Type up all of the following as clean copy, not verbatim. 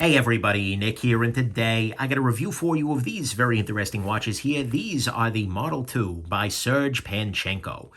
Hey everybody, Nick here, and today I got a review for you of these very interesting watches here. These are the Model 2 by Serge Panchenko,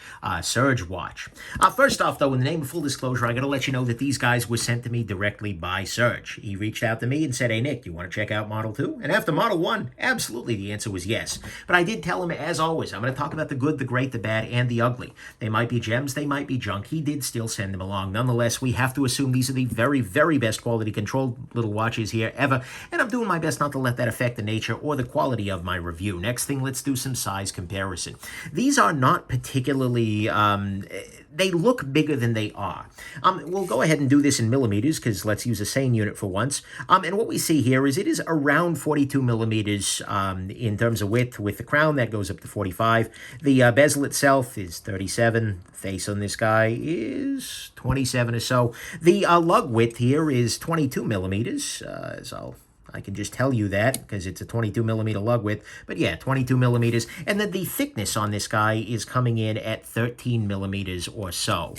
Serge watch. First off though, in the name of full disclosure, I gotta let you know that these guys were sent to me directly by Serge. He reached out to me and said, hey Nick, you wanna check out Model 2? And after Model 1, absolutely the answer was yes. But I did tell him, as always, I'm gonna talk about the good, the great, the bad, and the ugly. They might be gems, they might be junk. He did still send them along. Nonetheless, we have to assume these are the very, very best quality controlled little watches here ever, and I'm doing my best not to let that affect the nature or the quality of my review. Next thing, let's do some size comparison. These are not particularly, they look bigger than they are. We'll go ahead and do this in millimeters, because let's use a sane unit for once. And what we see here is it is around 42 millimeters in terms of width. With the crown, that goes up to 45. The bezel itself is 37. Face on this guy is 27 or so. The lug width here is 22 millimeters, so I can just tell you that because it's a 22 millimeter lug width, but yeah, 22 millimeters. And then the thickness on this guy is coming in at 13 millimeters or so.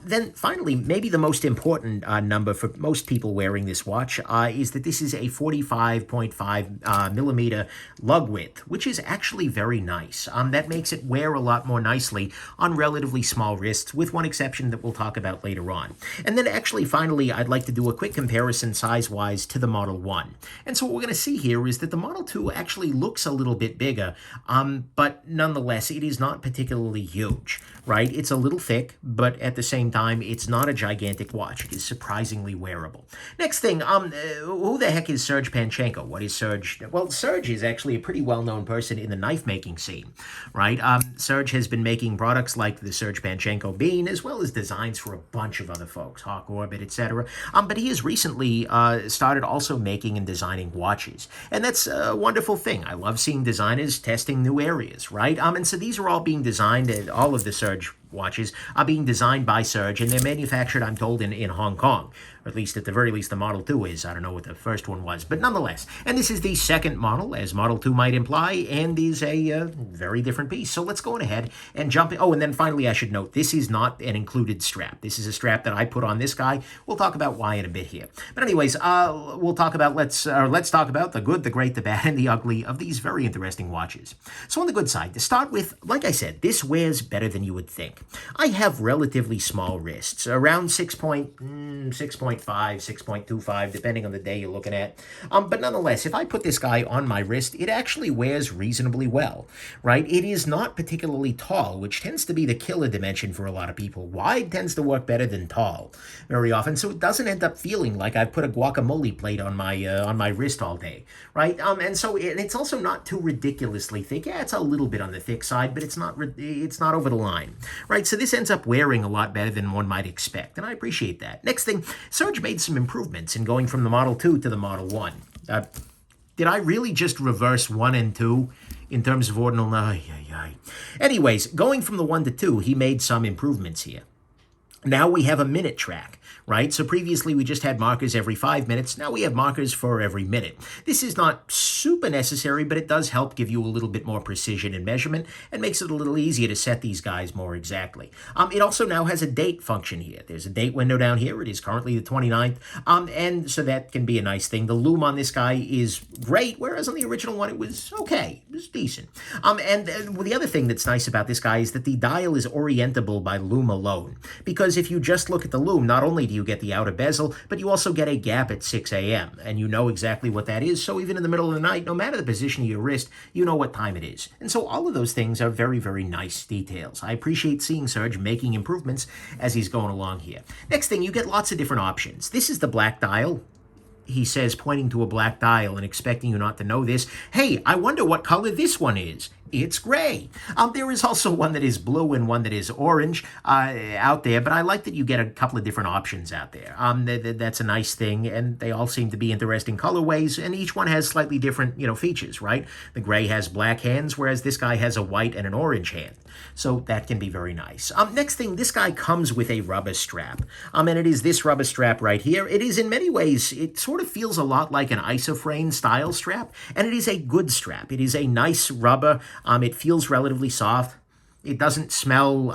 Then finally, maybe the most important number for most people wearing this watch is that this is a 45.5 millimeter lug width, which is actually very nice. That makes it wear a lot more nicely on relatively small wrists, with one exception that we'll talk about later on. And then actually, finally, I'd like to do a quick comparison size-wise to the Model 1. And so what we're going to see here is that the Model 2 actually looks a little bit bigger, but nonetheless, it is not particularly huge, right? It's a little thick, but at the same time, it's not a gigantic watch. It is surprisingly wearable. Next thing, who the heck is Serge Panchenko? What is Serge? Well, Serge is actually a pretty well-known person in the knife-making scene, right? Serge has been making products like the Serge Panchenko bean, as well as designs for a bunch of other folks, Hawk Orbit, etc. But he has recently started also making and designing watches. And that's a wonderful thing. I love seeing designers testing new areas, right? And so these are all being designed, and all of the Serge watches are being designed by Serge, and they're manufactured, I'm told, in Hong Kong. Or at least, at the very least, the Model 2 is. I don't know what the first one was, but nonetheless. And this is the second model, as Model 2 might imply, and is a very different piece. So let's go on ahead and jump in. Oh, and then finally, I should note, this is not an included strap. This is a strap that I put on this guy. We'll talk about why in a bit here. But anyways, we'll talk about, let's talk about the good, the great, the bad, and the ugly of these very interesting watches. So on the good side, to start with, like I said, this wears better than you would think. I have relatively small wrists, around 6.5, 6.25, depending on the day you're looking at. But nonetheless, if I put this guy on my wrist, it actually wears reasonably well, right? It is not particularly tall, which tends to be the killer dimension for a lot of people. Wide tends to work better than tall very often, so it doesn't end up feeling like I've put a guacamole plate on my wrist all day, right? And so it's also not too ridiculously thick. Yeah, it's a little bit on the thick side, but it's not over the line, right? So this ends up wearing a lot better than one might expect, and I appreciate that. Next thing, Serge made some improvements in going from the Model 2 to the Model 1. Did I really just reverse 1 and 2 in terms of ordinal? Anyways, going from the 1 to 2, he made some improvements here. Now we have a minute track, right? So previously we just had markers every 5 minutes. Now we have markers for every minute. This is not super necessary, but it does help give you a little bit more precision in measurement and makes it a little easier to set these guys more exactly. It also now has a date function here. There's a date window down here. It is currently the 29th, and so that can be a nice thing. The lume on this guy is great, whereas on the original one it was okay. It was decent. And the other thing that's nice about this guy is that the dial is orientable by lume alone, because if you just look at the lume, not only do you get the outer bezel, but you also get a gap at 6 a.m., and you know exactly what that is, so even in the middle of the night, no matter the position of your wrist, you know what time it is. And so all of those things are very, very nice details. I appreciate seeing Serge making improvements as he's going along here. Next thing, you get lots of different options. This is the black dial. He says, pointing to a black dial and expecting you not to know this. Hey, I wonder what color this one is. It's gray. There is also one that is blue and one that is orange out there, but I like that you get a couple of different options out there. That's a nice thing, and they all seem to be interesting colorways, and each one has slightly different, features, right? The gray has black hands, whereas this guy has a white and an orange hand. So that can be very nice. Next thing, this guy comes with a rubber strap, and it is this rubber strap right here. It is in many ways, it sort of feels a lot like an isofrane style strap, and it is a good strap. It is a nice rubber. It feels relatively soft. It doesn't smell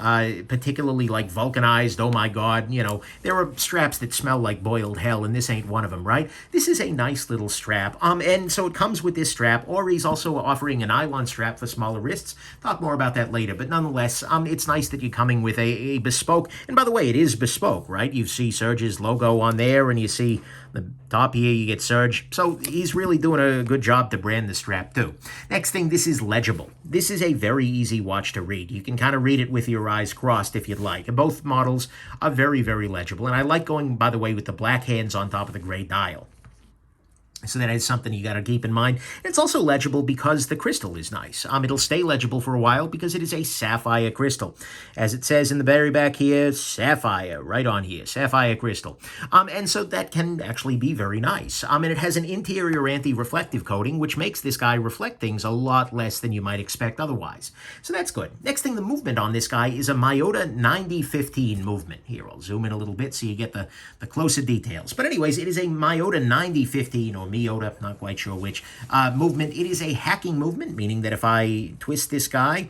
particularly like vulcanized. Oh my God, you know, there are straps that smell like boiled hell, and this ain't one of them, right? This is a nice little strap. And so it comes with this strap, or he's also offering a nylon strap for smaller wrists. Talk more about that later, but nonetheless, it's nice that you're coming with a bespoke, and by the way, it is bespoke, right? You see Serge's logo on there, and you see the top here, you get Serge. So he's really doing a good job to brand the strap too. Next thing, this is legible. This is a very easy watch to read. You can kind of read it with your eyes crossed if you'd like. And both models are very, very legible. And I like going, by the way, with the black hands on top of the gray dial. So that is something you got to keep in mind. It's also legible because the crystal is nice. It'll stay legible for a while because it is a sapphire crystal. As it says in the very back here, sapphire, right on here, sapphire crystal. And so that can actually be very nice. And it has an interior anti-reflective coating, which makes this guy reflect things a lot less than you might expect otherwise. So that's good. Next thing, the movement on this guy is a Miyota 9015 movement. Here, I'll zoom in a little bit so you get the closer details. But anyways, it is a Miyota 9015, or Miyota, not quite sure which, movement. It is a hacking movement, meaning that if I twist this guy,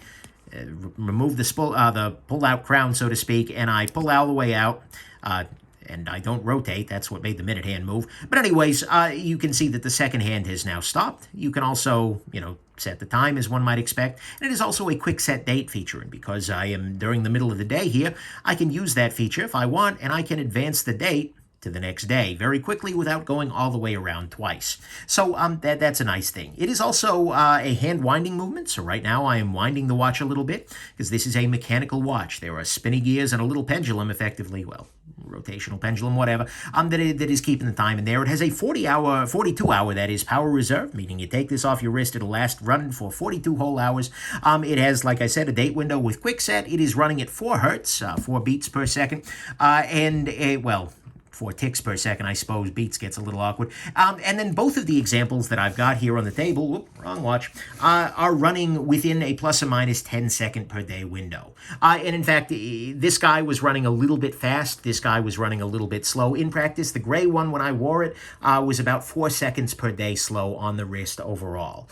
remove the pull-out crown, so to speak, and I pull all the way out, and I don't rotate. That's what made the minute hand move. But anyways, you can see that the second hand has now stopped. You can also, you know, set the time as one might expect. And it is also a quick set date feature. And because I am during the middle of the day here, I can use that feature if I want, and I can advance the date to the next day very quickly without going all the way around twice. So that's a nice thing. It is also a hand winding movement. So right now I am winding the watch a little bit because this is a mechanical watch. There are spinny gears and a little pendulum, effectively, well, rotational pendulum, whatever, that is keeping the time in there. It has a 42-hour, that is, power reserve, meaning you take this off your wrist, it'll last running for 42 whole hours. It has, like I said, a date window with quick set. It is running at 4 hertz, 4 beats per second, well, 4 ticks per second, I suppose. Beats gets a little awkward. And then both of the examples that I've got here on the table, whoop, wrong watch, are running within a plus or minus 10-second per day window. And in fact, this guy was running a little bit fast. This guy was running a little bit slow. In practice, the gray one, when I wore it, was about 4 seconds per day slow on the wrist overall,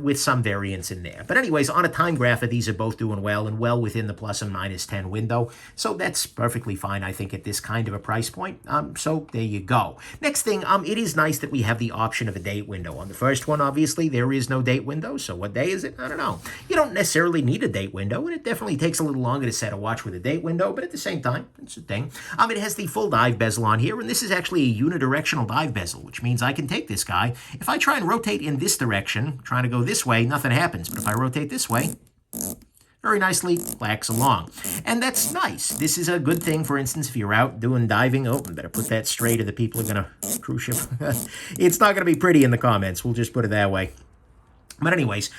with some variance in there. But anyways, on a time grapher, these are both doing well and well within the plus or minus 10 window. So that's perfectly fine, I think, at this kind of a price point. So there you go. Next thing, it is nice that we have the option of a date window. On the first one, obviously, there is no date window. So what day is it? I don't know. You don't necessarily need a date window, and it definitely takes a little longer to set a watch with a date window, but at the same time, it's a thing. It has the full dive bezel on here, and this is actually a unidirectional dive bezel, which means I can take this guy. If I try and rotate in this direction, trying to go this way, nothing happens. But if I rotate this way, very nicely clacks along. And that's nice. This is a good thing, for instance, if you're out doing diving. Oh, I better put that straight or the people are going to cruise ship. It's not going to be pretty in the comments. We'll just put it that way. But anyways,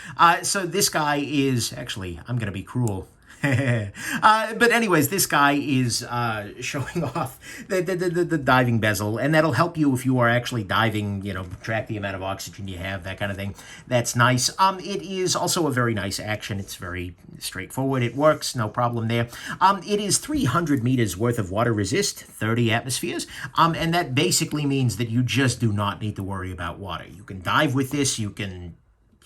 so this guy is, actually, I'm going to be cruel. But anyways, this guy is showing off the diving bezel, and that'll help you if you are actually diving, you know, track the amount of oxygen you have, that kind of thing. That's nice. It is also a very nice action. It's very straightforward. It works, no problem there. It is 300 meters worth of water resist, 30 atmospheres, and that basically means that you just do not need to worry about water. You can dive with this, you can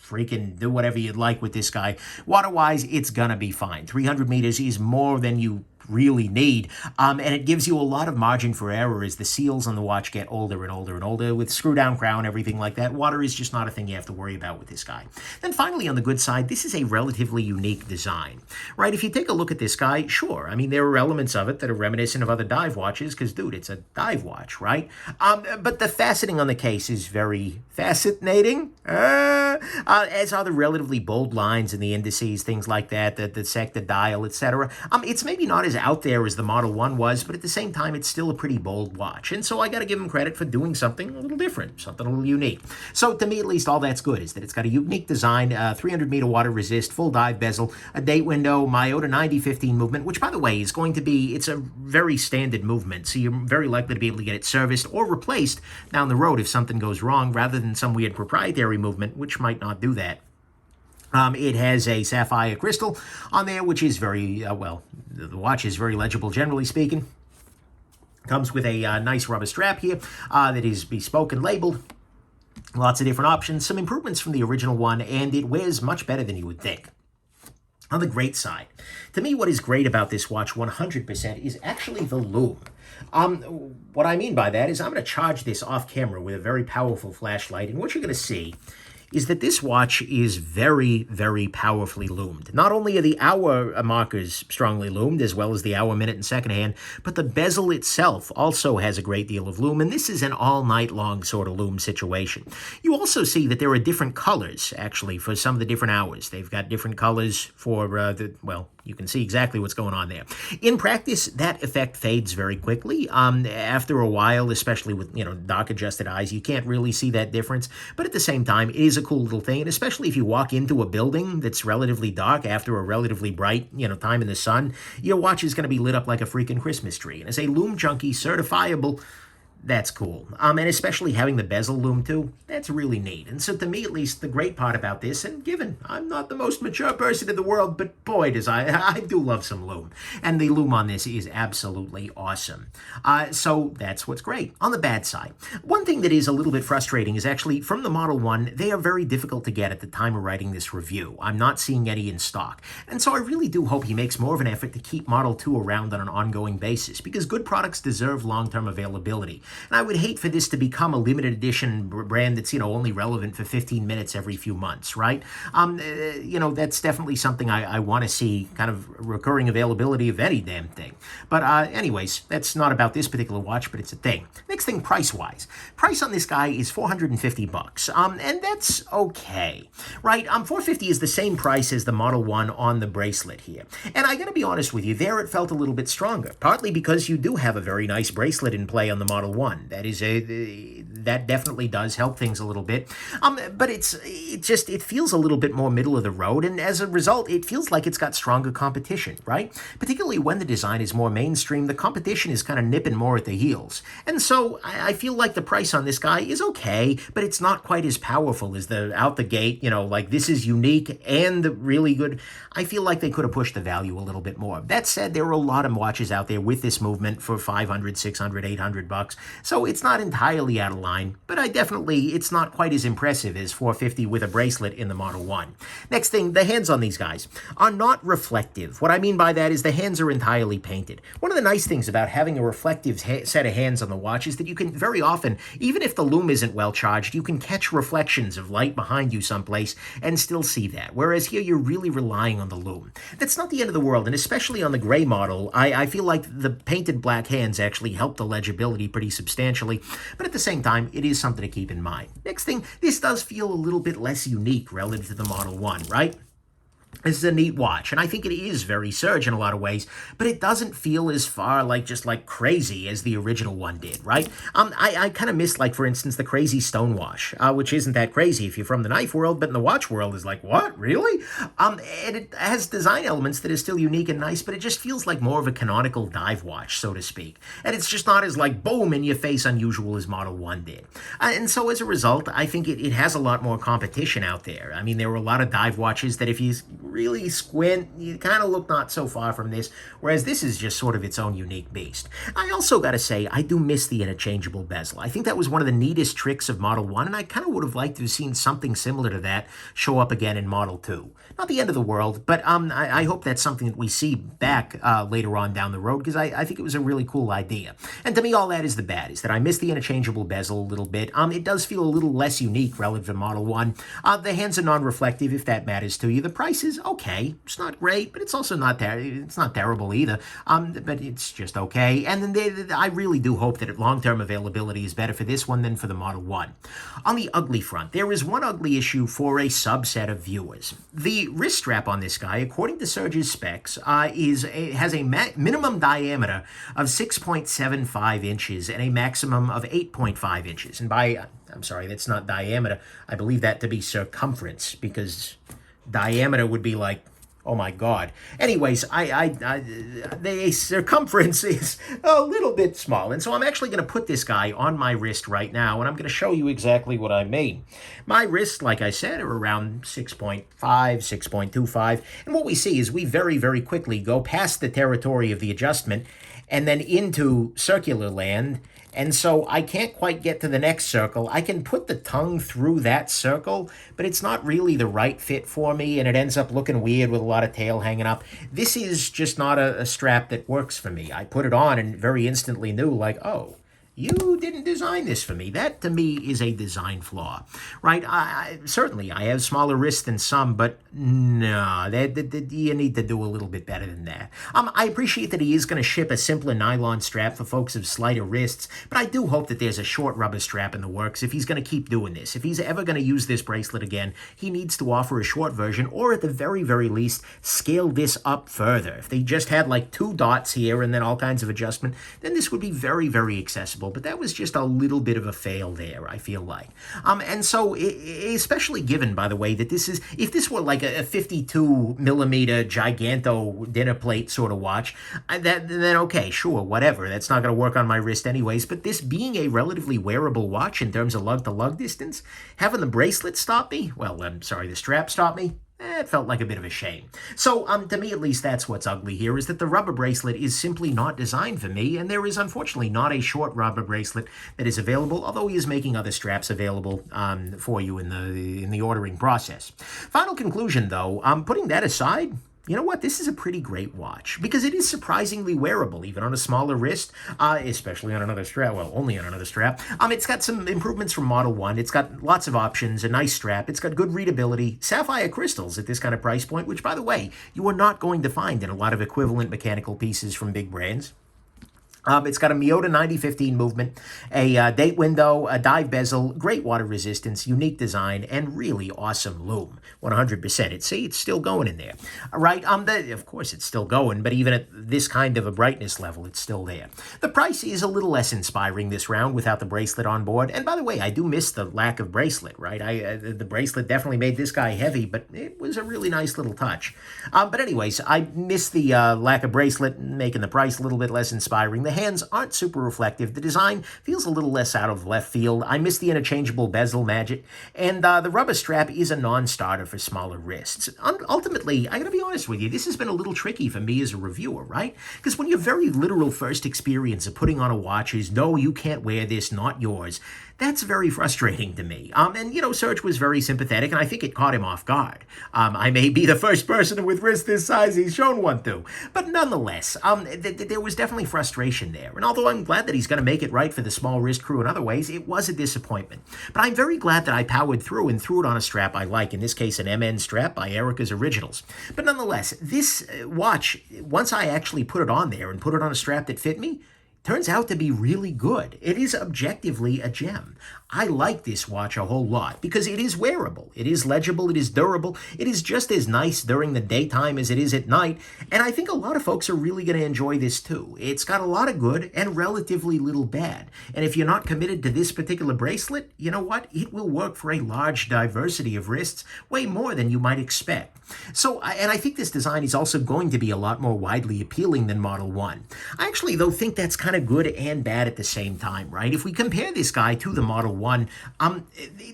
freaking do whatever you'd like with this guy. Water-wise, it's gonna be fine. 300 meters is more than you really need, and it gives you a lot of margin for error as the seals on the watch get older and older and older with screw-down crown, everything like that. Water is just not a thing you have to worry about with this guy. Then finally, on the good side, this is a relatively unique design, right? If you take a look at this guy, sure, I mean, there are elements of it that are reminiscent of other dive watches, because, dude, it's a dive watch, right? But the faceting on the case is very fascinating, as are the relatively bold lines in the indices, things like that, the sector dial, etc. It's maybe not as out there as the Model 1 was, but at the same time, it's still a pretty bold watch. And so I got to give them credit for doing something a little different, something a little unique. So to me, at least, all that's good is that it's got a unique design, 300-meter water resist, full dive bezel, a date window, Miyota 9015 movement, which, by the way, is going to be, it's a very standard movement, so you're very likely to be able to get it serviced or replaced down the road if something goes wrong, rather than some weird proprietary movement, which might not do that. It has a sapphire crystal on there, which is very, well, the watch is very legible, generally speaking. Comes with a nice rubber strap here that is bespoke and labeled. Lots of different options, some improvements from the original one, and it wears much better than you would think. On the great side, to me, what is great about this watch 100% is actually the lume. What I mean by that is I'm going to charge this off camera with a very powerful flashlight, and what you're going to see is that this watch is very, very powerfully loomed. Not only are the hour markers strongly loomed, as well as the hour, minute, and second hand, but the bezel itself also has a great deal of lume, and this is an all-night-long sort of lume situation. You also see that there are different colors, actually, for some of the different hours. They've got different colors for well, you can see exactly what's going on there. In practice, that effect fades very quickly. After a while, especially with, dark adjusted eyes, you can't really see that difference. But at the same time, it is a cool little thing. And especially if you walk into a building that's relatively dark after a relatively bright, time in the sun, your watch is going to be lit up like a freaking Christmas tree. And as a lume junkie, certifiable, that's cool. And especially having the bezel lume too, that's really neat. And so to me, at least, the great part about this, and given I'm not the most mature person in the world, but boy, does I do love some lume. And the lume on this is absolutely awesome. So that's what's great. On the bad side, one thing that is a little bit frustrating is actually from the Model 1, they are very difficult to get at the time of writing this review. I'm not seeing any in stock. And so I really do hope he makes more of an effort to keep Model 2 around on an ongoing basis, because good products deserve long-term availability. And I would hate for this to become a limited edition brand that's, only relevant for 15 minutes every few months, right? That's definitely something I want to see, kind of recurring availability of any damn thing. But anyways, that's not about this particular watch, but it's a thing. Next thing, price-wise. Price on this guy is $450, and that's okay, right? $450 is the same price as the Model 1 on the bracelet here. And I gotta be honest with you, there it felt a little bit stronger, partly because you do have a very nice bracelet in play on the Model 1. That definitely does help things a little bit. But it feels a little bit more middle of the road, and as a result, it feels like it's got stronger competition, right? Particularly when the design is more mainstream, the competition is kind of nipping more at the heels. And so I feel like the price on this guy is okay, but it's not quite as powerful as the out the gate, like this is unique and really good. I feel like they could have pushed the value a little bit more. That said, there are a lot of watches out there with this movement for $500, $600, $800. So it's not entirely out of line, but it's not quite as impressive as $450 with a bracelet in the Model 1. Next thing, the hands on these guys are not reflective. What I mean by that is the hands are entirely painted. One of the nice things about having a reflective set of hands on the watch is that you can very often, even if the lume isn't well charged, you can catch reflections of light behind you someplace and still see that. Whereas here, you're really relying on the lume. That's not the end of the world, and especially on the gray model, I feel like the painted black hands actually help the legibility pretty substantially, but at the same time, it is something to keep in mind. Next thing, this does feel a little bit less unique relative to the Model 1, right? This is a neat watch, and I think it is very Serge in a lot of ways, but it doesn't feel as far just crazy as the original one did, right? I kind of miss, for instance, the crazy Stonewash, which isn't that crazy if you're from the knife world, but in the watch world is what, really? And it has design elements that are still unique and nice, but it just feels like more of a canonical dive watch, so to speak. And it's just not as boom, in your face unusual as Model 1 did. And so as a result, I think it has a lot more competition out there. I mean, there were a lot of dive watches that if you really squint, you kind of look not so far from this, whereas this is just sort of its own unique beast. I also got to say, I do miss the interchangeable bezel. I think that was one of the neatest tricks of Model 1, and I kind of would have liked to have seen something similar to that show up again in Model 2. Not the end of the world, but I hope that's something that we see back later on down the road, because I think it was a really cool idea. And to me, all that is the bad, is that I miss the interchangeable bezel a little bit. It does feel a little less unique relative to Model 1. The hands are non-reflective, if that matters to you. The price is okay. It's not great, but it's also not it's not terrible either. But it's just okay. And then I really do hope that long-term availability is better for this one than for the Model 1. On the ugly front, there is one ugly issue for a subset of viewers. The wrist strap on this guy, according to Serge's specs, has a minimum diameter of 6.75 inches and a maximum of 8.5 inches. And I'm sorry, that's not diameter. I believe that to be circumference, because diameter would be oh my God. Anyways, the circumference is a little bit small. And so I'm actually going to put this guy on my wrist right now, and I'm going to show you exactly what I mean. My wrists, like I said, are around 6.5, 6.25. And what we see is we very, very quickly go past the territory of the adjustment, and then into circular land. And so I can't quite get to the next circle. I can put the tongue through that circle, but it's not really the right fit for me, and it ends up looking weird with a lot of tail hanging up. This is just not a strap that works for me. I put it on and very instantly knew, like, oh, you didn't design this for me. That, to me, is a design flaw, right? Certainly, I have smaller wrists than some, but no, you need to do a little bit better than that. I appreciate that he is going to ship a simpler nylon strap for folks of slighter wrists, but I do hope that there's a short rubber strap in the works if he's going to keep doing this. If he's ever going to use this bracelet again, he needs to offer a short version, or at the very, very least, scale this up further. If they just had like 2 dots here and then all kinds of adjustment, then this would be very, very accessible. But that was just a little bit of a fail there, I feel like. And so, especially given, by the way, that this is, if this were like a 52 millimeter giganto dinner plate sort of watch, then okay, sure, whatever. That's not going to work on my wrist anyways. But this being a relatively wearable watch in terms of lug-to-lug distance, having the bracelet stop me, well, I'm sorry, the strap stop me, it felt like a bit of a shame. So, to me at least, that's what's ugly here, is that the rubber bracelet is simply not designed for me, and there is unfortunately not a short rubber bracelet that is available, although he is making other straps available for you in the ordering process. Final conclusion, though, putting that aside, you know what? This is a pretty great watch because it is surprisingly wearable, even on a smaller wrist, especially on another strap. Well, only on another strap. It's got some improvements from Model 1. It's got lots of options, a nice strap. It's got good readability, sapphire crystals at this kind of price point, which, by the way, you are not going to find in a lot of equivalent mechanical pieces from big brands. It's got a Miyota 9015 movement, a date window, a dive bezel, great water resistance, unique design, and really awesome lume. 100%. It's still going in there. Right? Of course it's still going, but even at this kind of a brightness level, it's still there. The price is a little less inspiring this round without the bracelet on board. And by the way, I do miss the lack of bracelet, right? The bracelet definitely made this guy heavy, but it was a really nice little touch. But anyways, I miss the lack of bracelet, making the price a little bit less inspiring. The hands aren't super reflective. The design feels a little less out of left field. I miss the interchangeable bezel magic. And the rubber strap is a non-starter for smaller wrists. Ultimately, I gotta be honest with you, this has been a little tricky for me as a reviewer, right? Because when your very literal first experience of putting on a watch is, no, you can't wear this, not yours, that's very frustrating to me. And, you know, Serge was very sympathetic, and I think it caught him off guard. I may be the first person with wrists this size he's shown one to. But nonetheless, there was definitely frustration there. And although I'm glad that he's going to make it right for the small wrist crew in other ways, it was a disappointment. But I'm very glad that I powered through and threw it on a strap I like, in this case an MN strap by Erica's Originals. But nonetheless, this watch, once I actually put it on there and put it on a strap that fit me, turns out to be really good. It is objectively a gem. I like this watch a whole lot because it is wearable, it is legible, it is durable, it is just as nice during the daytime as it is at night, and I think a lot of folks are really going to enjoy this too. It's got a lot of good and relatively little bad, and if you're not committed to this particular bracelet, you know what? It will work for a large diversity of wrists, way more than you might expect. So, and I think this design is also going to be a lot more widely appealing than Model 1. I actually, though, think that's kind of good and bad at the same time, right? If we compare this guy to the Model 1,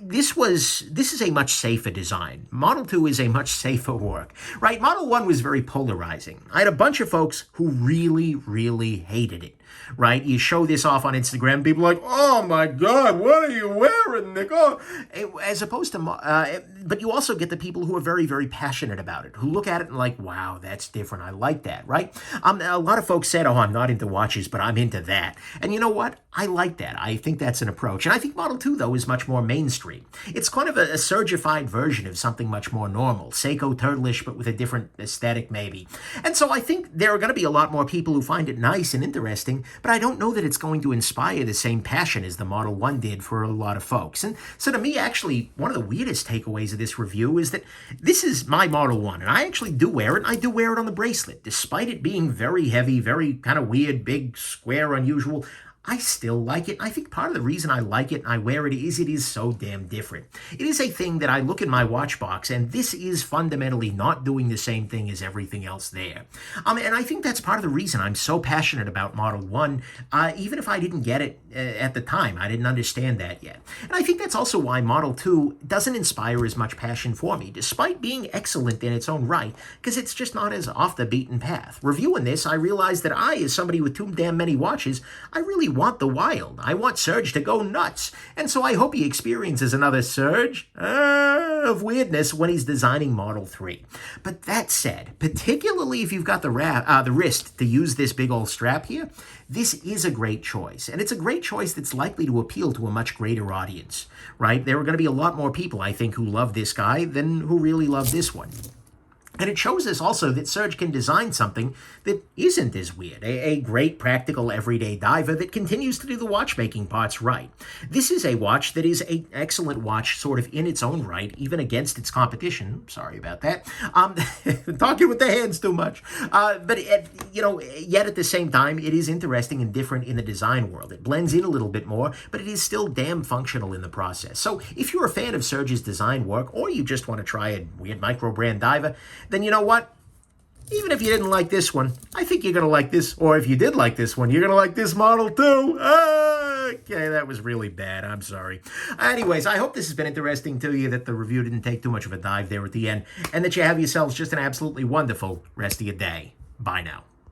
this is a much safer design. Model 2 is a much safer work, right? Model 1 was very polarizing. I had a bunch of folks who really, really hated it. Right? You show this off on Instagram, people are like, oh my God, what are you wearing, Nick? Oh. As opposed to, but you also get the people who are very, very passionate about it, who look at it and like, wow, that's different. I like that, right? A lot of folks said, oh, I'm not into watches, but I'm into that. And you know what? I like that. I think that's an approach. And I think Model 2, though, is much more mainstream. It's kind of a Sergified version of something much more normal. Seiko Turtleish, but with a different aesthetic, maybe. And so I think there are going to be a lot more people who find it nice and interesting, but I don't know that it's going to inspire the same passion as the Model 1 did for a lot of folks. And so to me, actually, one of the weirdest takeaways of this review is that this is my Model 1, and I actually do wear it, and I do wear it on the bracelet. Despite it being very heavy, very kind of weird, big, square, unusual, I still like it. I think part of the reason I like it and I wear it is so damn different. It is a thing that I look in my watch box, and this is fundamentally not doing the same thing as everything else there. And I think that's part of the reason I'm so passionate about Model 1, even if I didn't get it at the time. I didn't understand that yet. And I think that's also why Model 2 doesn't inspire as much passion for me, despite being excellent in its own right, because it's just not as off the beaten path. Reviewing this, I realized that I, as somebody with too damn many watches, I really want the wild. I want Serge to go nuts. And so I hope he experiences another surge of weirdness when he's designing Model 3. But that said, particularly if you've got the wrist to use this big old strap here, this is a great choice. And it's a great choice that's likely to appeal to a much greater audience, right? There are going to be a lot more people, I think, who love this guy than who really love this one. And it shows us also that Serge can design something that isn't as weird, a great practical everyday diver that continues to do the watchmaking parts right. This is a watch that is an excellent watch sort of in its own right, even against its competition. Sorry about that. Talking with the hands too much. Yet at the same time, it is interesting and different in the design world. It blends in a little bit more, but it is still damn functional in the process. So if you're a fan of Serge's design work, or you just want to try a weird micro-brand diver, then you know what? Even if you didn't like this one, I think you're going to like this. Or if you did like this one, you're going to like this model too. Okay, that was really bad. I'm sorry. Anyways, I hope this has been interesting to you, that the review didn't take too much of a dive there at the end, and that you have yourselves just an absolutely wonderful rest of your day. Bye now.